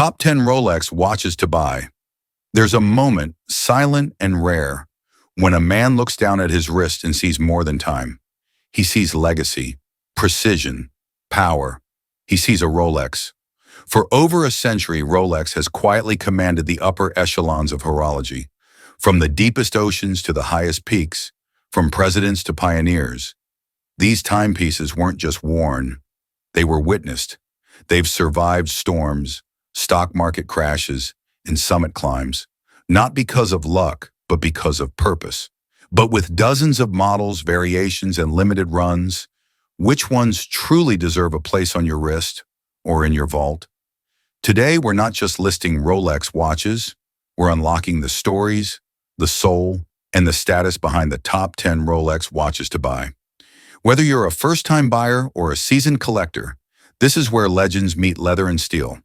Top 10 Rolex watches to buy. There's a moment, silent and rare, when a man looks down at his wrist and sees more than time. He sees legacy, precision, power. He sees a Rolex. For over a century, Rolex has quietly commanded the upper echelons of horology. From the deepest oceans to the highest peaks, from presidents to pioneers. These timepieces weren't just worn, they were witnessed. They've survived storms, stock market crashes, and summit climbs, not because of luck, but because of purpose. But with dozens of models, variations, and limited runs, which ones truly deserve a place on your wrist or in your vault? Today, we're not just listing Rolex watches, we're unlocking the stories, the soul, and the status behind the top 10 Rolex watches to buy. Whether you're a first-time buyer or a seasoned collector, this is where legends meet leather and steel.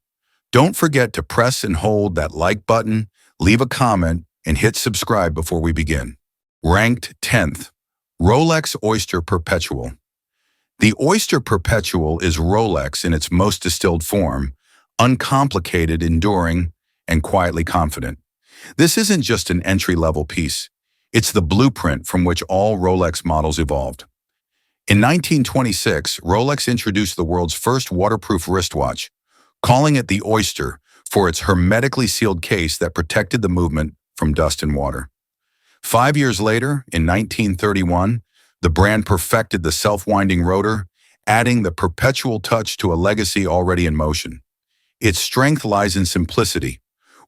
Don't forget to press and hold that like button, leave a comment, and hit subscribe before we begin. Ranked 10th, Rolex Oyster Perpetual. The Oyster Perpetual is Rolex in its most distilled form, uncomplicated, enduring, and quietly confident. This isn't just an entry-level piece. It's the blueprint from which all Rolex models evolved. In 1926, Rolex introduced the world's first waterproof wristwatch, calling it the Oyster for its hermetically sealed case that protected the movement from dust and water. 5 years later, in 1931, the brand perfected the self-winding rotor, adding the perpetual touch to a legacy already in motion. Its strength lies in simplicity.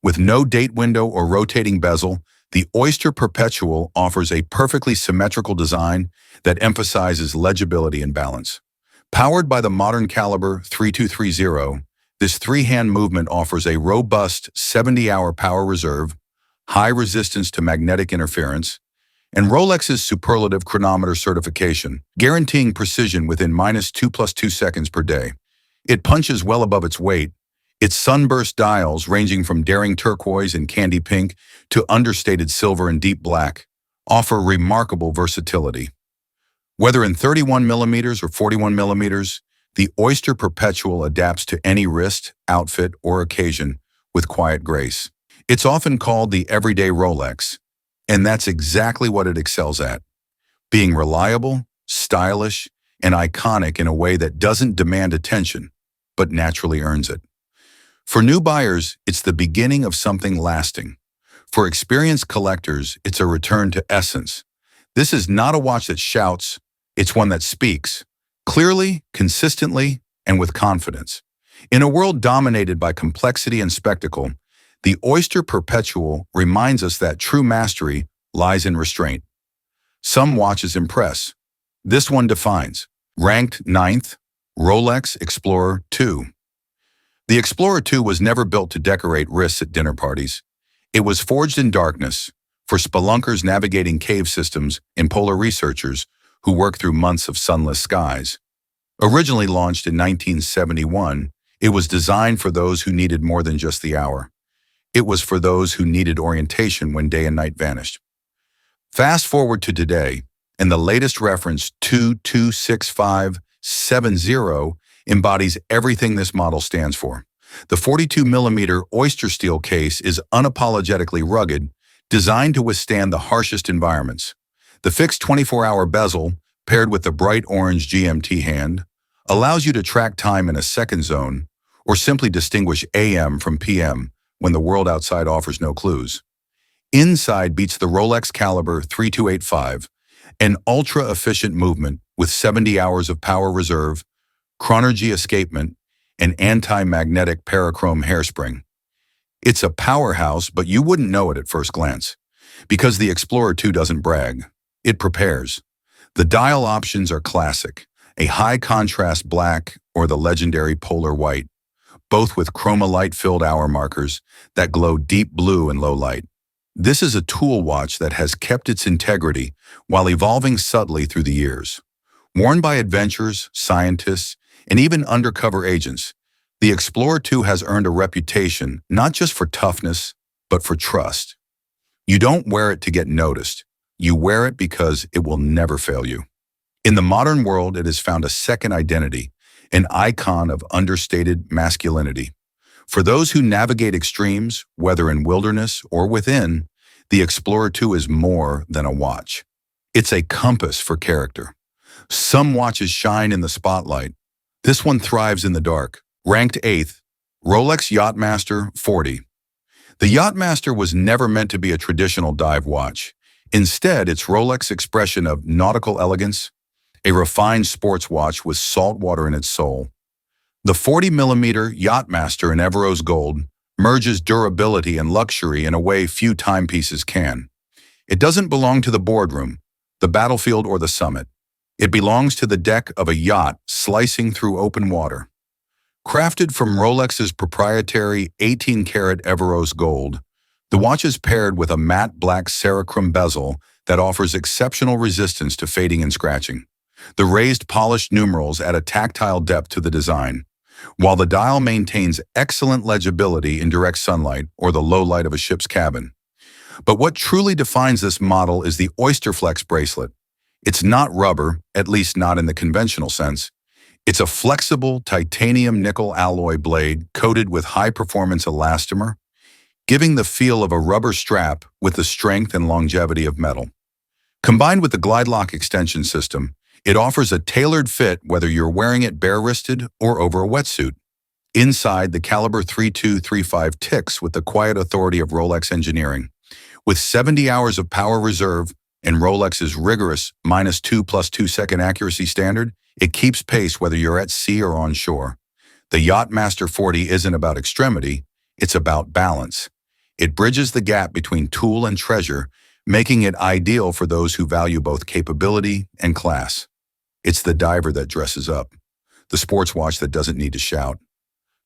With no date window or rotating bezel, the Oyster Perpetual offers a perfectly symmetrical design that emphasizes legibility and balance. Powered by the modern caliber 3230, this three-hand movement offers a robust 70-hour power reserve, high resistance to magnetic interference, and Rolex's superlative chronometer certification, guaranteeing precision within -2+2 seconds per day. It punches well above its weight. Its sunburst dials, ranging from daring turquoise and candy pink to understated silver and deep black, offer remarkable versatility. Whether in 31mm or 41mm, the Oyster Perpetual adapts to any wrist, outfit, or occasion with quiet grace. It's often called the everyday Rolex, and that's exactly what it excels at, being reliable, stylish, and iconic in a way that doesn't demand attention, but naturally earns it. For new buyers, it's the beginning of something lasting. For experienced collectors, it's a return to essence. This is not a watch that shouts, it's one that speaks, clearly, consistently, and with confidence. In a world dominated by complexity and spectacle, the Oyster Perpetual reminds us that true mastery lies in restraint. Some watches impress. This one defines. Ranked 9th, Rolex Explorer II. The Explorer II was never built to decorate wrists at dinner parties. It was forged in darkness for spelunkers navigating cave systems and polar researchers who work through months of sunless skies. Originally launched in 1971, it was designed for those who needed more than just the hour. It was for those who needed orientation when day and night vanished. Fast forward to today, and the latest reference 226570 embodies everything this model stands for. The 42mm Oyster steel case is unapologetically rugged, designed to withstand the harshest environments. The fixed 24-hour bezel, paired with the bright orange GMT hand, allows you to track time in a second zone or simply distinguish AM from PM when the world outside offers no clues. Inside beats the Rolex caliber 3285, an ultra-efficient movement with 70 hours of power reserve, chronergy escapement, and anti-magnetic parachrome hairspring. It's a powerhouse, but you wouldn't know it at first glance. Because the Explorer II doesn't brag, it prepares. The dial options are classic, a high-contrast black or the legendary polar white, both with chroma-light-filled hour markers that glow deep blue in low light. This is a tool watch that has kept its integrity while evolving subtly through the years. Worn by adventurers, scientists, and even undercover agents, the Explorer II has earned a reputation not just for toughness, but for trust. You don't wear it to get noticed. You wear it because it will never fail you. In the modern world, it has found a second identity, an icon of understated masculinity. For those who navigate extremes, whether in wilderness or within, the Explorer 2 is more than a watch. It's a compass for character. Some watches shine in the spotlight. This one thrives in the dark. Ranked 8th, Rolex Yacht-Master 40. The Yacht-Master was never meant to be a traditional dive watch. Instead, it's Rolex's expression of nautical elegance, a refined sports watch with salt water in its soul. The 40mm Yacht-Master in Evrose Gold merges durability and luxury in a way few timepieces can. It doesn't belong to the boardroom, the battlefield, or the summit. It belongs to the deck of a yacht slicing through open water. Crafted from Rolex's proprietary 18-karat Evrose Gold, the watch is paired with a matte black Cerachrom bezel that offers exceptional resistance to fading and scratching. The raised polished numerals add a tactile depth to the design, while the dial maintains excellent legibility in direct sunlight or the low light of a ship's cabin. But what truly defines this model is the Oyster Flex bracelet. It's not rubber, at least not in the conventional sense. It's a flexible titanium nickel alloy blade coated with high-performance elastomer, giving the feel of a rubber strap with the strength and longevity of metal. Combined with the glide lock extension system, it offers a tailored fit whether you're wearing it bare-wristed or over a wetsuit. Inside, the caliber 3235 ticks with the quiet authority of Rolex engineering. With 70 hours of power reserve and Rolex's rigorous -2+2-second accuracy standard, it keeps pace whether you're at sea or on shore. The Yacht-Master 40 isn't about extremity, it's about balance. It bridges the gap between tool and treasure, making it ideal for those who value both capability and class. It's the diver that dresses up, the sports watch that doesn't need to shout.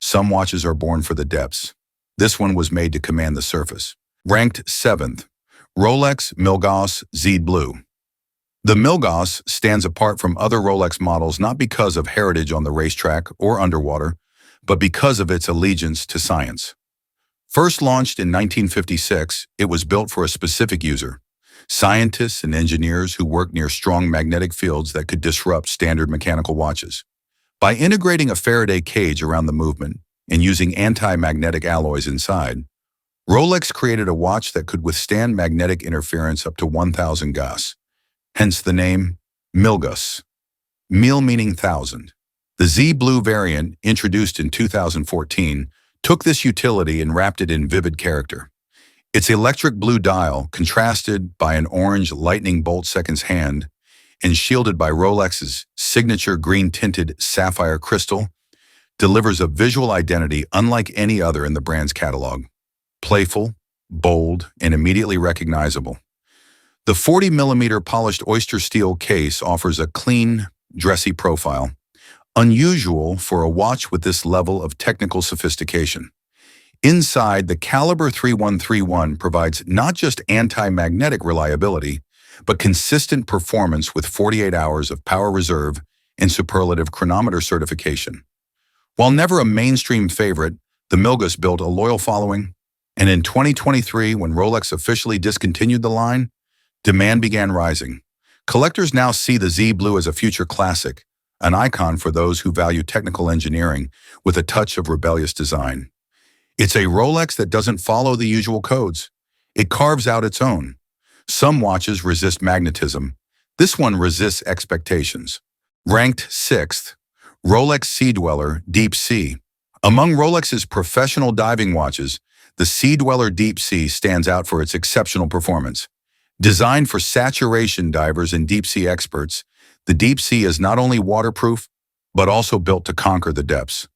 Some watches are born for the depths. This one was made to command the surface. Ranked 7th, Rolex Milgauss Z-Blue. The Milgauss stands apart from other Rolex models not because of heritage on the racetrack or underwater, but because of its allegiance to science. First launched in 1956, it was built for a specific user: scientists and engineers who work near strong magnetic fields that could disrupt standard mechanical watches. By integrating a Faraday cage around the movement and using anti-magnetic alloys inside, Rolex created a watch that could withstand magnetic interference up to 1,000 Gauss. Hence the name Milgauss, mil meaning thousand. The Z-Blue variant, introduced in 2014, took this utility and wrapped it in vivid character. Its electric blue dial, contrasted by an orange lightning bolt seconds hand and shielded by Rolex's signature green-tinted sapphire crystal, delivers a visual identity unlike any other in the brand's catalog. Playful, bold, and immediately recognizable. The 40mm polished oyster steel case offers a clean, dressy profile, unusual for a watch with this level of technical sophistication. Inside, the caliber 3131 provides not just anti-magnetic reliability, but consistent performance with 48 hours of power reserve and superlative chronometer certification. While never a mainstream favorite, the Milgauss built a loyal following, and in 2023, when Rolex officially discontinued the line, demand began rising. Collectors now see the Z-Blue as a future classic, an icon for those who value technical engineering with a touch of rebellious design. It's a Rolex that doesn't follow the usual codes. It carves out its own. Some watches resist magnetism. This one resists expectations. Ranked 6th, Rolex Sea-Dweller Deepsea. Among Rolex's professional diving watches, the Sea-Dweller Deepsea stands out for its exceptional performance. Designed for saturation divers and deep-sea experts, the Deepsea is not only waterproof, but also built to conquer the depths.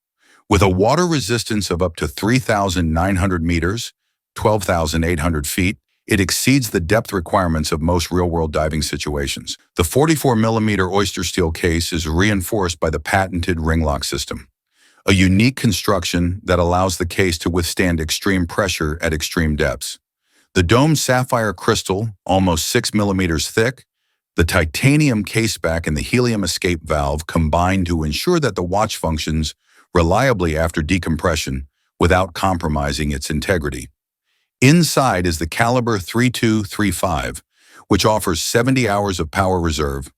With a water resistance of up to 3,900 meters, 12,800 feet, it exceeds the depth requirements of most real-world diving situations. The 44mm oyster steel case is reinforced by the patented ring lock system, a unique construction that allows the case to withstand extreme pressure at extreme depths. The domed sapphire crystal, almost 6 millimeters thick, the titanium caseback and the helium escape valve combine to ensure that the watch functions reliably after decompression without compromising its integrity. Inside is the caliber 3235, which offers 70 hours of power reserve,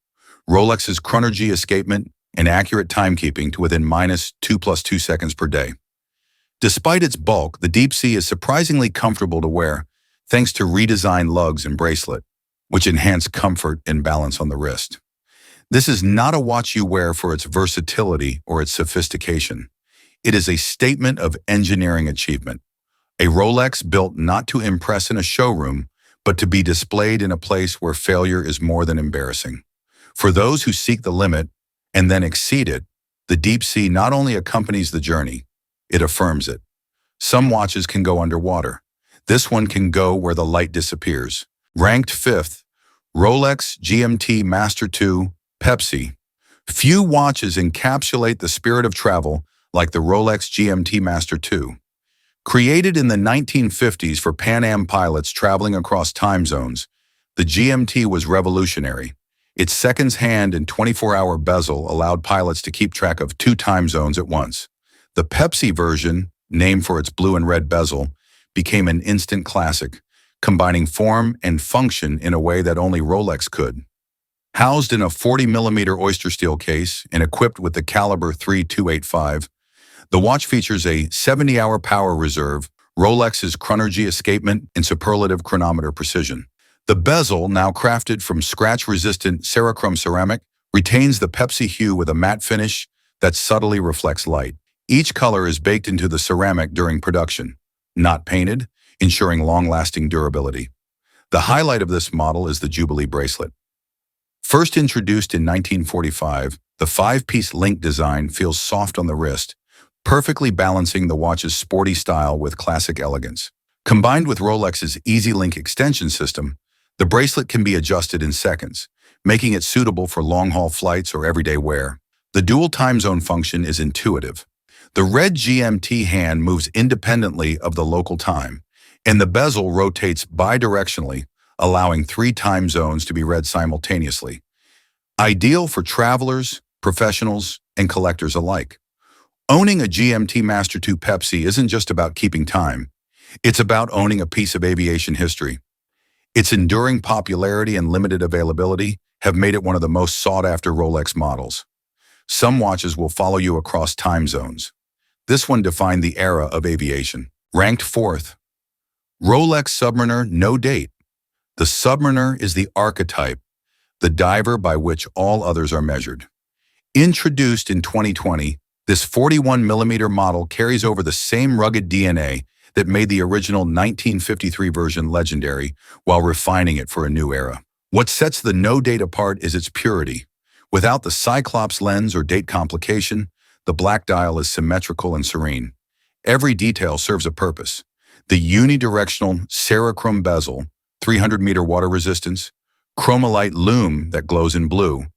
Rolex's Chronergy escapement, and accurate timekeeping to within -2+2 seconds per day. Despite its bulk, the Deepsea is surprisingly comfortable to wear, thanks to redesigned lugs and bracelet, which enhance comfort and balance on the wrist. This is not a watch you wear for its versatility or its sophistication. It is a statement of engineering achievement. A Rolex built not to impress in a showroom, but to be displayed in a place where failure is more than embarrassing. For those who seek the limit and then exceed it, the Deepsea not only accompanies the journey, it affirms it. Some watches can go underwater. This one can go where the light disappears. Ranked 5th, Rolex GMT-Master II, Pepsi. Few watches encapsulate the spirit of travel like the Rolex GMT-Master II. Created in the 1950s for Pan Am pilots traveling across time zones, the GMT was revolutionary. Its seconds-hand and 24-hour bezel allowed pilots to keep track of 2 time zones at once. The Pepsi version, named for its blue and red bezel, became an instant classic, combining form and function in a way that only Rolex could. Housed in a 40mm oyster steel case and equipped with the caliber 3285, the watch features a 70-hour power reserve, Rolex's Chronergy escapement, and superlative chronometer precision. The bezel, now crafted from scratch-resistant Cerachrome ceramic, retains the Pepsi hue with a matte finish that subtly reflects light. Each color is baked into the ceramic during production, not painted, ensuring long-lasting durability. The highlight of this model is the Jubilee bracelet. First introduced in 1945, the 5-piece link design feels soft on the wrist, perfectly balancing the watch's sporty style with classic elegance. Combined with Rolex's Easy Link extension system, the bracelet can be adjusted in seconds, making it suitable for long-haul flights or everyday wear. The dual time zone function is intuitive. The red GMT hand moves independently of the local time, and the bezel rotates bidirectionally, allowing 3 time zones to be read simultaneously. Ideal for travelers, professionals, and collectors alike. Owning a GMT-Master II Pepsi isn't just about keeping time. It's about owning a piece of aviation history. Its enduring popularity and limited availability have made it one of the most sought-after Rolex models. Some watches will follow you across time zones. This one defined the era of aviation. Ranked 4th, Rolex Submariner No Date. The Submariner is the archetype, the diver by which all others are measured. Introduced in 2020, this 41mm model carries over the same rugged DNA that made the original 1953 version legendary while refining it for a new era. What sets the No Date apart is its purity. Without the Cyclops lens or date complication, the black dial is symmetrical and serene. Every detail serves a purpose. The unidirectional Cerachrome bezel, 300-meter water resistance, chromolite lume that glows in blue,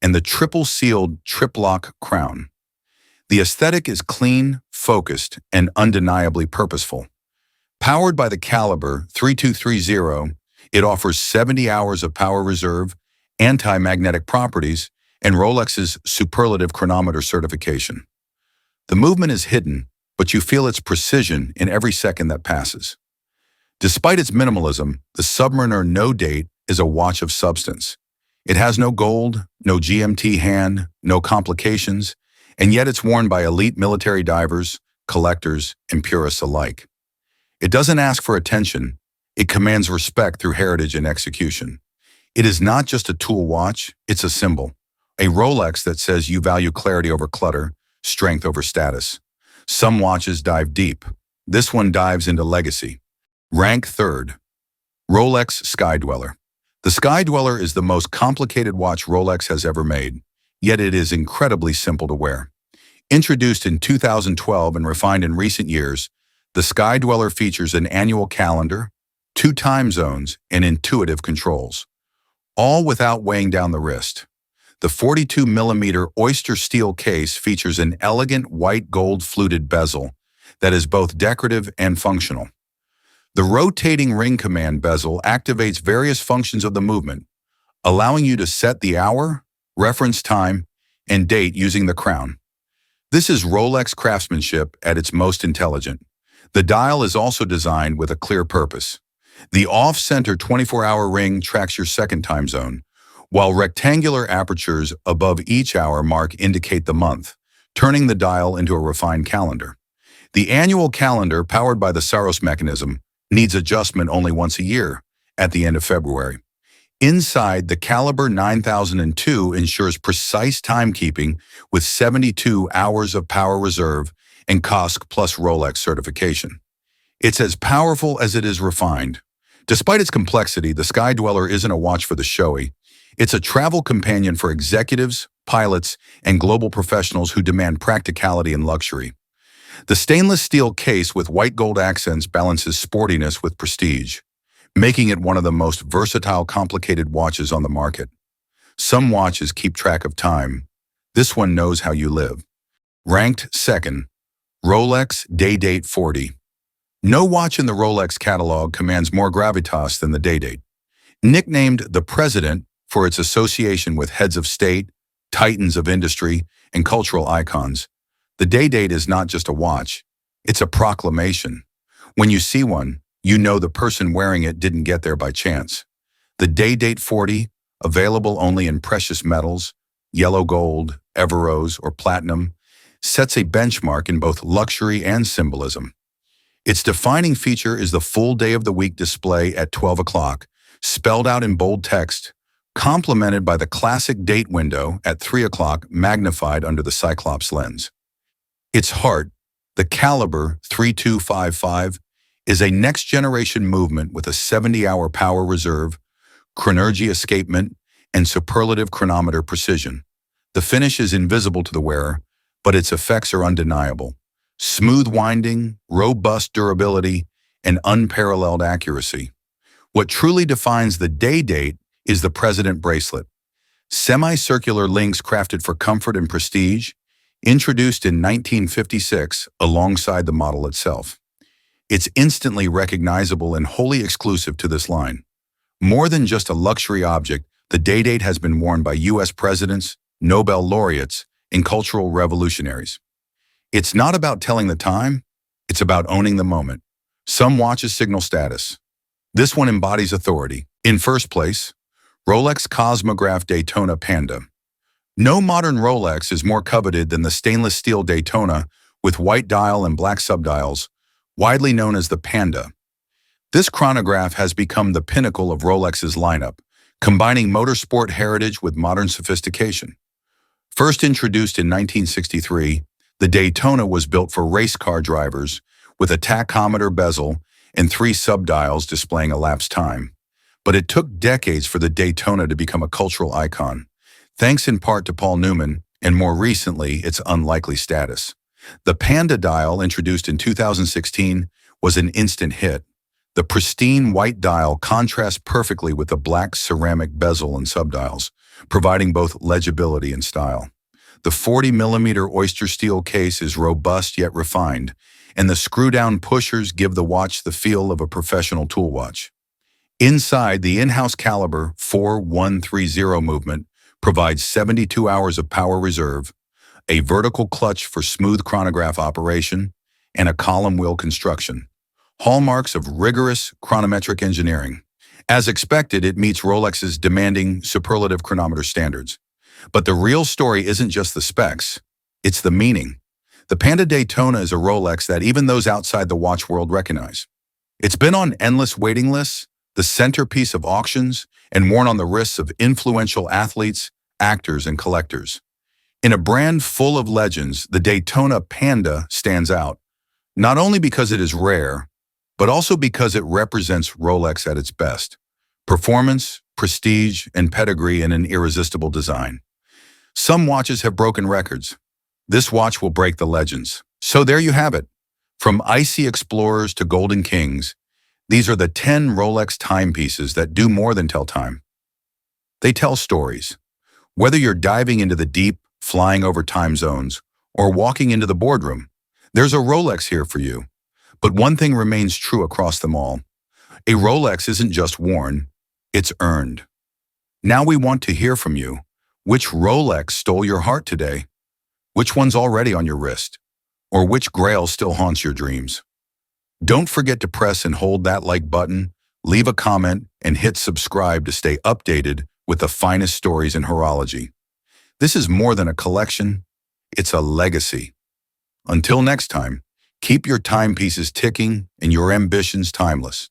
and the triple-sealed triplock crown. The aesthetic is clean, focused, and undeniably purposeful. Powered by the caliber 3230, it offers 70 hours of power reserve, anti-magnetic properties, and Rolex's superlative chronometer certification. The movement is hidden, but you feel its precision in every second that passes. Despite its minimalism, the Submariner No Date is a watch of substance. It has no gold, no GMT hand, no complications, and yet it's worn by elite military divers, collectors, and purists alike. It doesn't ask for attention, it commands respect through heritage and execution. It is not just a tool watch, it's a symbol. A Rolex that says you value clarity over clutter, strength over status. Some watches dive deep. This one dives into legacy. Rank 3rd, Rolex Sea-Dweller. The Sea-Dweller is the most complicated watch Rolex has ever made, yet it is incredibly simple to wear. Introduced in 2012 and refined in recent years, the Sea-Dweller features an annual calendar, 2 time zones, and intuitive controls, all without weighing down the wrist. The 42mm oyster steel case features an elegant white gold fluted bezel that is both decorative and functional. The rotating ring command bezel activates various functions of the movement, allowing you to set the hour, reference time, and date using the crown. This is Rolex craftsmanship at its most intelligent. The dial is also designed with a clear purpose. The off-center 24-hour ring tracks your second time zone, while rectangular apertures above each hour mark indicate the month, turning the dial into a refined calendar. The annual calendar, powered by the Saros mechanism, needs adjustment only once a year, at the end of February. Inside, the caliber 9002 ensures precise timekeeping with 72 hours of power reserve and COSC plus Rolex certification. It's as powerful as it is refined. Despite its complexity, the Sea-Dweller isn't a watch for the showy. It's a travel companion for executives, pilots, and global professionals who demand practicality and luxury. The stainless steel case with white gold accents balances sportiness with prestige, making it one of the most versatile, complicated watches on the market. Some watches keep track of time. This one knows how you live. Ranked second, Rolex Day-Date 40. No watch in the Rolex catalog commands more gravitas than the Day-Date. Nicknamed the President for its association with heads of state, titans of industry, and cultural icons, the Day-Date is not just a watch, it's a proclamation. When you see one, you know the person wearing it didn't get there by chance. The Day-Date 40, available only in precious metals, yellow gold, Everose, or platinum, sets a benchmark in both luxury and symbolism. Its defining feature is the full day of the week display at 12 o'clock, spelled out in bold text, complemented by the classic date window at 3 o'clock magnified under the Cyclops lens. Its heart, the caliber 3255, is a next-generation movement with a 70-hour power reserve, chronergy escapement, and superlative chronometer precision. The finish is invisible to the wearer, but its effects are undeniable. Smooth winding, robust durability, and unparalleled accuracy. What truly defines the Day-Date is the President bracelet. Semicircular links crafted for comfort and prestige, introduced in 1956 alongside the model itself. It's instantly recognizable and wholly exclusive to this line. More than just a luxury object, the Day-Date has been worn by U.S. presidents, Nobel laureates, and cultural revolutionaries. It's not about telling the time, it's about owning the moment. Some watches signal status. This one embodies authority. In first place, Rolex Cosmograph Daytona Panda. No modern Rolex is more coveted than the stainless steel Daytona with white dial and black subdials, widely known as the Panda. This chronograph has become the pinnacle of Rolex's lineup, combining motorsport heritage with modern sophistication. First introduced in 1963, the Daytona was built for race car drivers with a tachometer bezel and 3 subdials displaying elapsed time. But it took decades for the Daytona to become a cultural icon, thanks in part to Paul Newman and more recently its unlikely status. The Panda dial, introduced in 2016, was an instant hit. The pristine white dial contrasts perfectly with the black ceramic bezel and subdials, providing both legibility and style. The 40mm oyster steel case is robust yet refined, and the screw-down pushers give the watch the feel of a professional tool watch. Inside, the in-house caliber 4130 movement provides 72 hours of power reserve, a vertical clutch for smooth chronograph operation, and a column wheel construction. Hallmarks of rigorous chronometric engineering. As expected, it meets Rolex's demanding superlative chronometer standards. But the real story isn't just the specs, it's the meaning. The Panda Daytona is a Rolex that even those outside the watch world recognize. It's been on endless waiting lists, the centerpiece of auctions, and worn on the wrists of influential athletes, actors, and collectors. In a brand full of legends, the Daytona Panda stands out, not only because it is rare, but also because it represents Rolex at its best. Performance, prestige, and pedigree in an irresistible design. Some watches have broken records. This watch will break the legends. So there you have it. From icy explorers to golden kings, these are the 10 Rolex timepieces that do more than tell time. They tell stories. Whether you're diving into the deep, flying over time zones, or walking into the boardroom, there's a Rolex here for you. But one thing remains true across them all. A Rolex isn't just worn, it's earned. Now we want to hear from you. Which Rolex stole your heart today? Which one's already on your wrist? Or which grail still haunts your dreams? Don't forget to press and hold that like button, leave a comment, and hit subscribe to stay updated with the finest stories in horology. This is more than a collection, it's a legacy. Until next time, Keep your timepieces ticking and your ambitions timeless.